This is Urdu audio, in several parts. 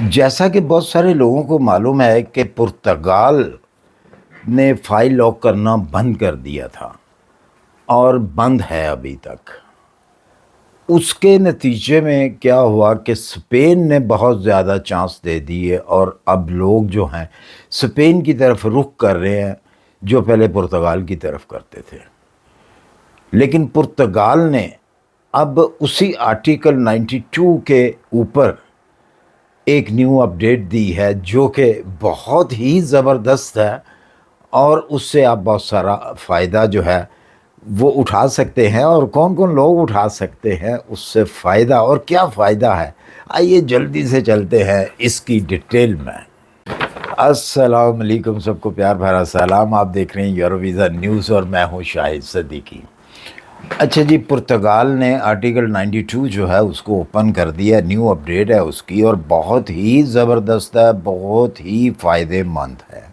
جیسا کہ بہت سارے لوگوں کو معلوم ہے کہ پرتگال نے فائل لاک کرنا بند کر دیا تھا اور بند ہے ابھی تک۔ اس کے نتیجے میں کیا ہوا کہ اسپین نے بہت زیادہ چانس دے دیے اور اب لوگ جو ہیں اسپین کی طرف رخ کر رہے ہیں جو پہلے پرتگال کی طرف کرتے تھے۔ لیکن پرتگال نے اب اسی آرٹیکل 92 کے اوپر ایک نیو اپڈیٹ دی ہے جو کہ بہت ہی زبردست ہے، اور اس سے آپ بہت سارا فائدہ جو ہے وہ اٹھا سکتے ہیں۔ اور کون کون لوگ اٹھا سکتے ہیں اس سے فائدہ، اور کیا فائدہ ہے، آئیے جلدی سے چلتے ہیں اس کی ڈیٹیل میں۔ السلام علیکم، سب کو پیار بھرا سلام۔ آپ دیکھ رہے ہیں یوروویزا نیوز اور میں ہوں شاہد صدیقی۔ اچھا جی، پرتگال نے آرٹیکل 92 جو ہے اس کو اوپن کر دیا، نیو اپڈیٹ ہے اس کی، اور بہت ہی زبردست ہے، بہت ہی فائدہ مند ہے۔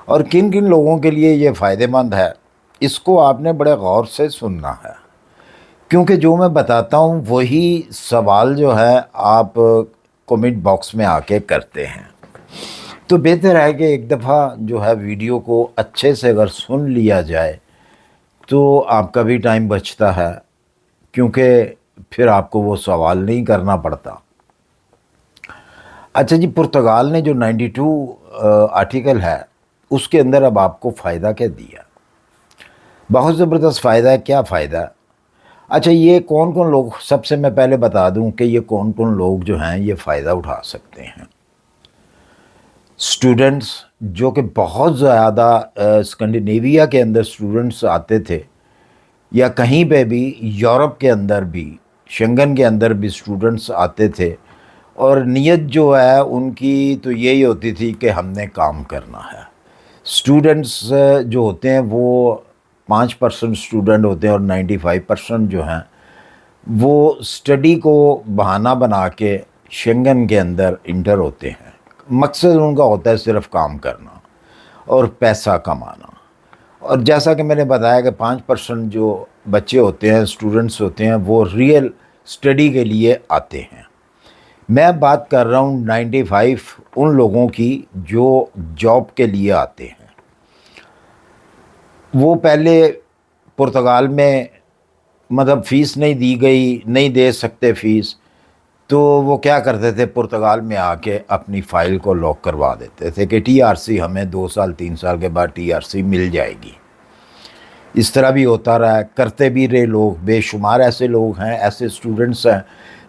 اور کن کن لوگوں کے لیے یہ فائدہ مند ہے اس کو آپ نے بڑے غور سے سننا ہے، کیونکہ جو میں بتاتا ہوں وہی سوال جو ہے آپ کمنٹ باکس میں آ کے کرتے ہیں، تو بہتر ہے کہ ایک دفعہ جو ہے ویڈیو کو اچھے سے اگر سن لیا جائے تو آپ کا بھی ٹائم بچتا ہے، کیونکہ پھر آپ کو وہ سوال نہیں کرنا پڑتا۔ اچھا جی، پرتگال نے جو 92 آرٹیکل ہے اس کے اندر اب آپ کو فائدہ کیا دیا؟ بہت زبردست فائدہ ہے۔ کیا فائدہ ہے؟ اچھا، یہ کون کون لوگ، سب سے میں پہلے بتا دوں کہ یہ کون کون لوگ جو ہیں یہ فائدہ اٹھا سکتے ہیں۔ اسٹوڈنٹس جو کہ بہت زیادہ اسکینڈینیویا کے اندر اسٹوڈنٹس آتے تھے، یا کہیں پہ بھی یورپ کے اندر بھی، شنگن کے اندر بھی اسٹوڈنٹس آتے تھے، اور نیت جو ہے ان کی تو یہی ہوتی تھی کہ ہم نے کام کرنا ہے۔ اسٹوڈنٹس جو ہوتے ہیں وہ 5% اسٹوڈنٹ ہوتے ہیں، اور 95% جو ہیں وہ اسٹڈی کو بہانہ بنا کے شنگن کے اندر انٹر ہوتے ہیں۔ مقصد ان کا ہوتا ہے صرف کام کرنا اور پیسہ کمانا۔ اور جیسا کہ میں نے بتایا کہ 5% جو بچے ہوتے ہیں، اسٹوڈنٹس ہوتے ہیں، وہ ریئل اسٹڈی کے لیے آتے ہیں۔ میں بات کر رہا ہوں 95 ان لوگوں کی جو جاب کے لیے آتے ہیں۔ وہ پہلے پرتگال میں مطلب فیس نہیں دی گئی، نہیں دے سکتے فیس، تو وہ کیا کرتے تھے، پرتگال میں آ کے اپنی فائل کو لاک کروا دیتے تھے کہ ٹی آر سی ہمیں 2 سال 3 سال کے بعد ٹی آر سی مل جائے گی۔ اس طرح بھی ہوتا رہا ہے، کرتے بھی رہے لوگ، بے شمار ایسے لوگ ہیں، ایسے اسٹوڈنٹس ہیں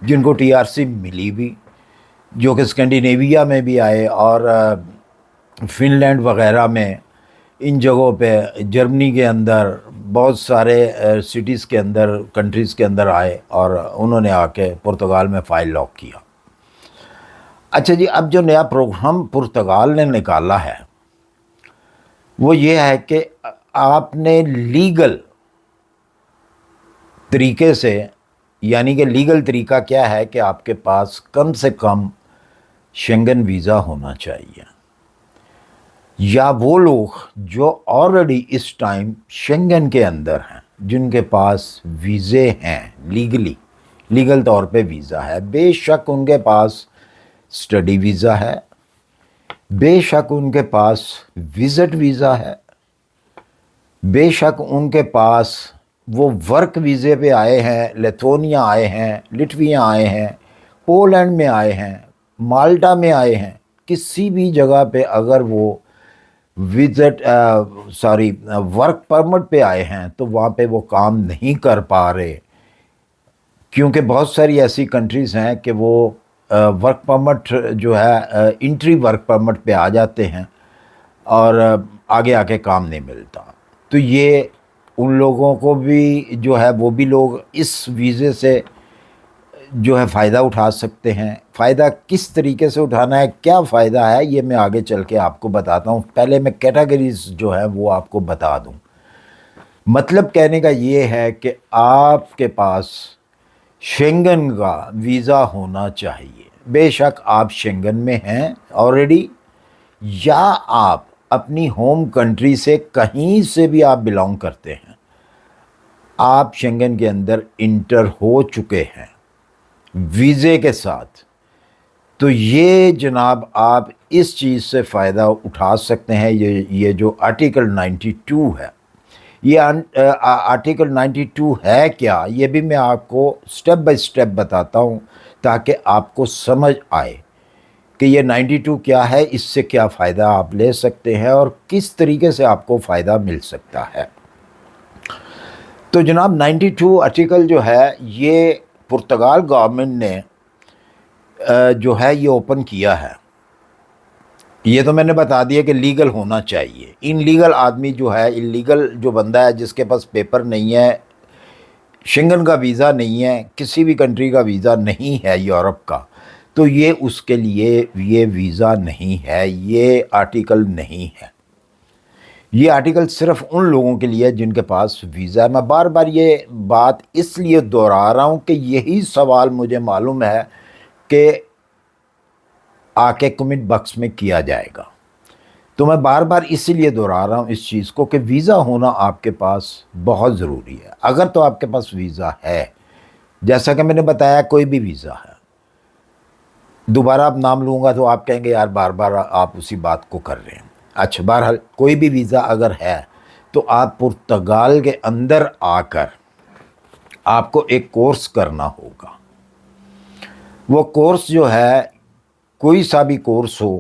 جن کو ٹی آر سی ملی بھی، جو کہ اسکینڈینیویا میں بھی آئے، اور فن لینڈ وغیرہ میں، ان جگہوں پہ، جرمنی کے اندر، بہت سارے سٹیز کے اندر، کنٹریز کے اندر آئے، اور انہوں نے آ کے پرتگال میں فائل لاک کیا۔ اچھا جی، اب جو نیا پروگرام پرتگال نے نکالا ہے وہ یہ ہے کہ آپ نے لیگل طریقے سے، یعنی کہ لیگل طریقہ کیا ہے کہ آپ کے پاس کم سے کم شنگن ویزا ہونا چاہیے، یا وہ لوگ جو آلریڈی اس ٹائم شنگن کے اندر ہیں، جن کے پاس ویزے ہیں، لیگل طور پہ ویزا ہے۔ بے شک ان کے پاس اسٹڈی ویزا ہے، بے شک ان کے پاس وزٹ ویزا ہے، بے شک ان کے پاس وہ ورک ویزے پہ آئے ہیں، لیتھونیا آئے ہیں، لٹویا آئے ہیں، پولینڈ میں آئے ہیں، مالٹا میں آئے ہیں، کسی بھی جگہ پہ اگر وہ ورک پرمٹ پہ آئے ہیں تو وہاں پہ وہ کام نہیں کر پا رہے، کیونکہ بہت ساری ایسی کنٹریز ہیں کہ وہ ورک پرمٹ جو ہے انٹری ورک پرمٹ پہ آ جاتے ہیں اور آگے آ کے کام نہیں ملتا۔ تو یہ ان لوگوں کو بھی جو ہے، وہ بھی لوگ اس ویزے سے جو ہے فائدہ اٹھا سکتے ہیں۔ فائدہ کس طریقے سے اٹھانا ہے، کیا فائدہ ہے، یہ میں آگے چل کے آپ کو بتاتا ہوں۔ پہلے میں کیٹیگریز جو ہے وہ آپ کو بتا دوں۔ مطلب کہنے کا یہ ہے کہ آپ کے پاس شنگن کا ویزا ہونا چاہیے، بے شک آپ شنگن میں ہیں آلریڈی، یا آپ اپنی ہوم کنٹری سے کہیں سے بھی آپ بلانگ کرتے ہیں، آپ شنگن کے اندر انٹر ہو چکے ہیں ویزے کے ساتھ، تو یہ جناب آپ اس چیز سے فائدہ اٹھا سکتے ہیں. یہ جو آرٹیکل 92 ہے، یہ آرٹیکل 92 ہے کیا، یہ بھی میں آپ کو سٹیپ بائی سٹیپ بتاتا ہوں تاکہ آپ کو سمجھ آئے کہ یہ 92 کیا ہے، اس سے کیا فائدہ آپ لے سکتے ہیں اور کس طریقے سے آپ کو فائدہ مل سکتا ہے. تو جناب 92 آرٹیکل جو ہے یہ پرتگال گورنمنٹ نے جو ہے یہ اوپن کیا ہے. یہ تو میں نے بتا دیا کہ لیگل ہونا چاہیے. ان لیگل آدمی جو ہے، ان لیگل جو بندہ ہے جس کے پاس پیپر نہیں ہے، شنگن کا ویزا نہیں ہے، کسی بھی کنٹری کا ویزا نہیں ہے یورپ کا، تو یہ اس کے لیے یہ ویزا نہیں ہے، یہ آرٹیکل نہیں ہے. یہ آرٹیکل صرف ان لوگوں کے لیے جن کے پاس ویزا ہے. میں بار بار یہ بات اس لیے دہرا رہا ہوں کہ یہی سوال مجھے معلوم ہے کہ آ کے کمنٹ باکس میں کیا جائے گا. تو میں بار بار اسی لیے دہرا رہا ہوں اس چیز کو کہ ویزا ہونا آپ کے پاس بہت ضروری ہے. اگر تو آپ کے پاس ویزا ہے، جیسا کہ میں نے بتایا کوئی بھی ویزا ہے، دوبارہ آپ نام لوں گا تو آپ کہیں گے یار بار بار آپ اسی بات کو کر رہے ہیں. اچھا، بہرحال کوئی بھی ویزا اگر ہے تو آپ پرتگال کے اندر آ کر آپ کو ایک کورس کرنا ہوگا. وہ کورس جو ہے کوئی سا بھی کورس ہو،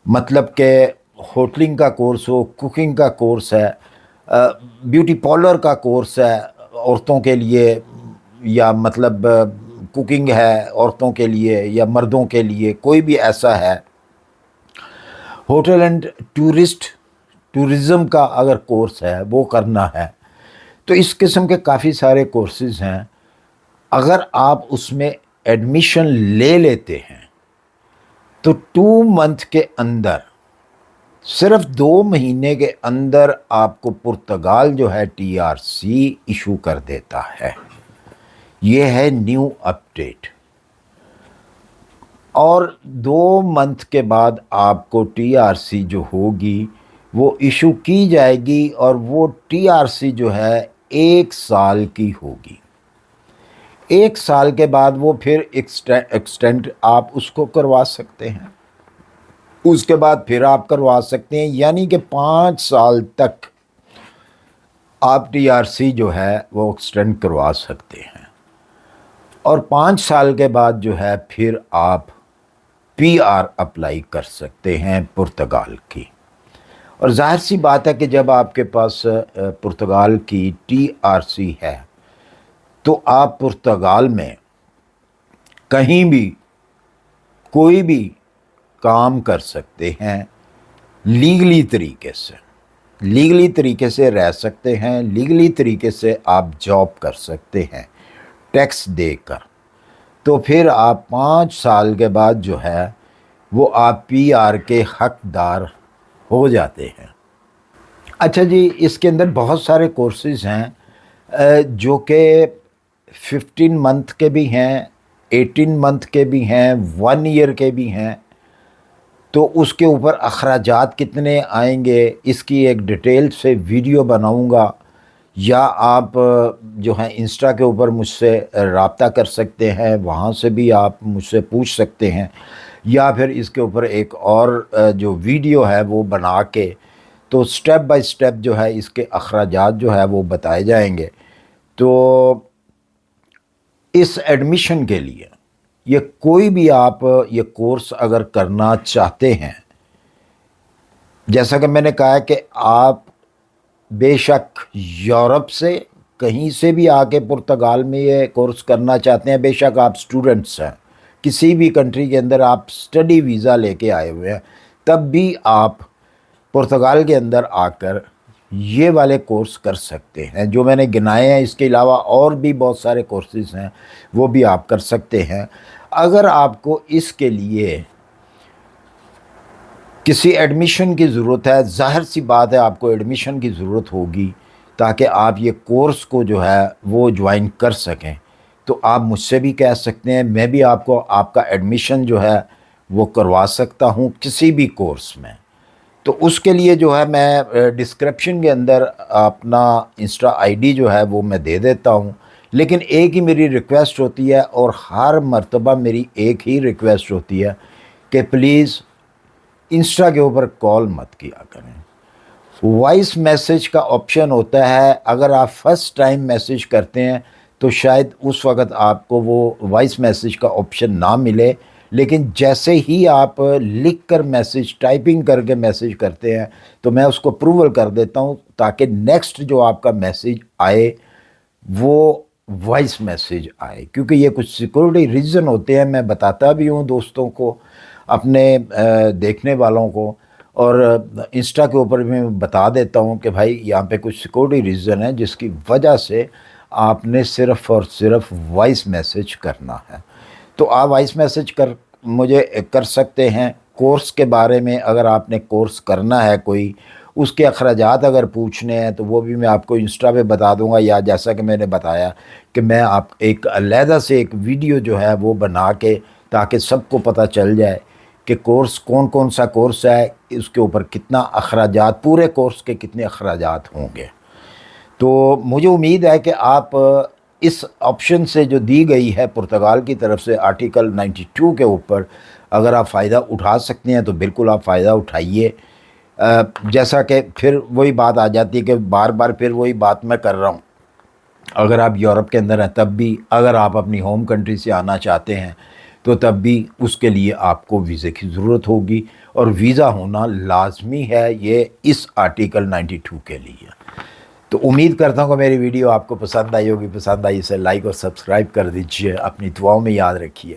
مطلب کہ ہوٹلنگ کا کورس ہو، کوکنگ کا کورس ہے، بیوٹی پارلر کا کورس ہے عورتوں کے لیے، یا مطلب کوکنگ ہے عورتوں کے لیے یا مردوں کے لیے، کوئی بھی ایسا ہے. ہوٹل اینڈ ٹورزم کا اگر کورس ہے وہ کرنا ہے، تو اس قسم کے کافی سارے کورسز ہیں. اگر آپ اس میں ایڈمیشن لے لیتے ہیں تو 2 منتھ کے اندر، صرف 2 مہینے کے اندر آپ کو پرتگال جو ہے TRC ایشو کر دیتا ہے. یہ ہے نیو اپڈیٹ. اور 2 منتھ کے بعد آپ کو TRC جو ہوگی وہ ایشو کی جائے گی، اور وہ TRC جو ہے 1 سال کی ہوگی. 1 سال کے بعد وہ پھر ایکسٹینڈ آپ اس کو کروا سکتے ہیں. اس کے بعد پھر آپ کروا سکتے ہیں، یعنی کہ 5 سال تک آپ TRC جو ہے وہ ایکسٹینڈ کروا سکتے ہیں. اور 5 سال کے بعد جو ہے پھر آپ PR اپلائی کر سکتے ہیں پرتگال کی. اور ظاہر سی بات ہے کہ جب آپ کے پاس پرتگال کی TRC ہے تو آپ پرتگال میں کہیں بھی کوئی بھی کام کر سکتے ہیں لیگلی طریقے سے رہ سکتے ہیں، لیگلی طریقے سے آپ جاب کر سکتے ہیں ٹیکس دے کر. تو پھر آپ 5 سال کے بعد جو ہے وہ آپ PR کے حقدار ہو جاتے ہیں. اچھا جی، اس کے اندر بہت سارے کورسز ہیں جو کہ 15 منتھ کے بھی ہیں، 18 منتھ کے بھی ہیں، 1 ایئر کے بھی ہیں. تو اس کے اوپر اخراجات کتنے آئیں گے اس کی ایک ڈیٹیل سے ویڈیو بناؤں گا، یا آپ جو ہیں انسٹا کے اوپر مجھ سے رابطہ کر سکتے ہیں، وہاں سے بھی آپ مجھ سے پوچھ سکتے ہیں، یا پھر اس کے اوپر ایک اور جو ویڈیو ہے وہ بنا کے تو سٹیپ بائی سٹیپ جو ہے اس کے اخراجات جو ہے وہ بتائے جائیں گے. تو اس ایڈمیشن کے لیے یہ کوئی بھی آپ یہ کورس اگر کرنا چاہتے ہیں، جیسا کہ میں نے کہا کہ آپ بے شک یورپ سے کہیں سے بھی آ کے پرتگال میں یہ کورس کرنا چاہتے ہیں، بے شک آپ اسٹوڈنٹس ہیں، کسی بھی کنٹری کے اندر آپ اسٹڈی ویزا لے کے آئے ہوئے ہیں، تب بھی آپ پرتگال کے اندر آ کر یہ والے کورس کر سکتے ہیں جو میں نے گنائے ہیں. اس کے علاوہ اور بھی بہت سارے کورسز ہیں، وہ بھی آپ کر سکتے ہیں. اگر آپ کو اس کے لیے کسی ایڈمیشن کی ضرورت ہے، ظاہر سی بات ہے آپ کو ایڈمیشن کی ضرورت ہوگی تاکہ آپ یہ کورس کو جو ہے وہ جوائن کر سکیں، تو آپ مجھ سے بھی کہہ سکتے ہیں، میں بھی آپ کو آپ کا ایڈمیشن جو ہے وہ کروا سکتا ہوں کسی بھی کورس میں. تو اس کے لیے جو ہے میں ڈسکرپشن کے اندر اپنا انسٹا ID جو ہے وہ میں دے دیتا ہوں، لیکن ایک ہی میری ریکویسٹ ہوتی ہے اور ہر مرتبہ میری ایک ہی ریکویسٹ ہوتی ہے کہ پلیز انسٹا کے اوپر کال مت کیا کریں. وائس میسیج کا آپشن ہوتا ہے، اگر آپ فرسٹ ٹائم میسیج کرتے ہیں تو شاید اس وقت آپ کو وہ وائس میسیج کا آپشن نہ ملے، لیکن جیسے ہی آپ لکھ کر میسیج ٹائپنگ کر کے میسیج کرتے ہیں تو میں اس کو اپروول کر دیتا ہوں تاکہ نیکسٹ جو آپ کا میسیج آئے وہ وائس میسیج آئے. کیونکہ یہ کچھ سیکورٹی ریزن ہوتے ہیں، میں بتاتا بھی ہوں دوستوں کو، اپنے دیکھنے والوں کو، اور انسٹا کے اوپر بھی میں بتا دیتا ہوں کہ بھائی یہاں پہ کچھ سیکورٹی ریزن ہے جس کی وجہ سے آپ نے صرف اور صرف وائس میسیج کرنا ہے. تو آپ وائس میسیج مجھے کر سکتے ہیں. کورس کے بارے میں اگر آپ نے کورس کرنا ہے کوئی، اس کے اخراجات اگر پوچھنے ہیں تو وہ بھی میں آپ کو انسٹا پہ بتا دوں گا، یا جیسا کہ میں نے بتایا کہ میں آپ ایک علیحدہ سے ایک ویڈیو جو ہے وہ بنا کے، تاکہ سب کو پتہ چل جائے کہ کورس کون سا کورس ہے، اس کے اوپر کتنا اخراجات، پورے کورس کے کتنے اخراجات ہوں گے. تو مجھے امید ہے کہ آپ اس آپشن سے جو دی گئی ہے پرتگال کی طرف سے آرٹیکل 92 کے اوپر، اگر آپ فائدہ اٹھا سکتے ہیں تو بالکل آپ فائدہ اٹھائیے. جیسا کہ پھر وہی بات آ جاتی ہے کہ بار بار پھر وہی بات میں کر رہا ہوں، اگر آپ یورپ کے اندر ہیں تب بھی، اگر آپ اپنی ہوم کنٹری سے آنا چاہتے ہیں تو تب بھی اس کے لیے آپ کو ویزے کی ضرورت ہوگی، اور ویزا ہونا لازمی ہے یہ اس آرٹیکل 92 کے لیے. تو امید کرتا ہوں کہ میری ویڈیو آپ کو پسند آئی ہوگی. پسند آئی اسے لائک اور سبسکرائب کر دیجئے. اپنی دعاؤں میں یاد رکھیے،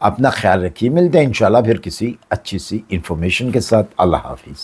اپنا خیال رکھیے. ملتے ہیں انشاءاللہ پھر کسی اچھی سی انفارمیشن کے ساتھ. اللہ حافظ.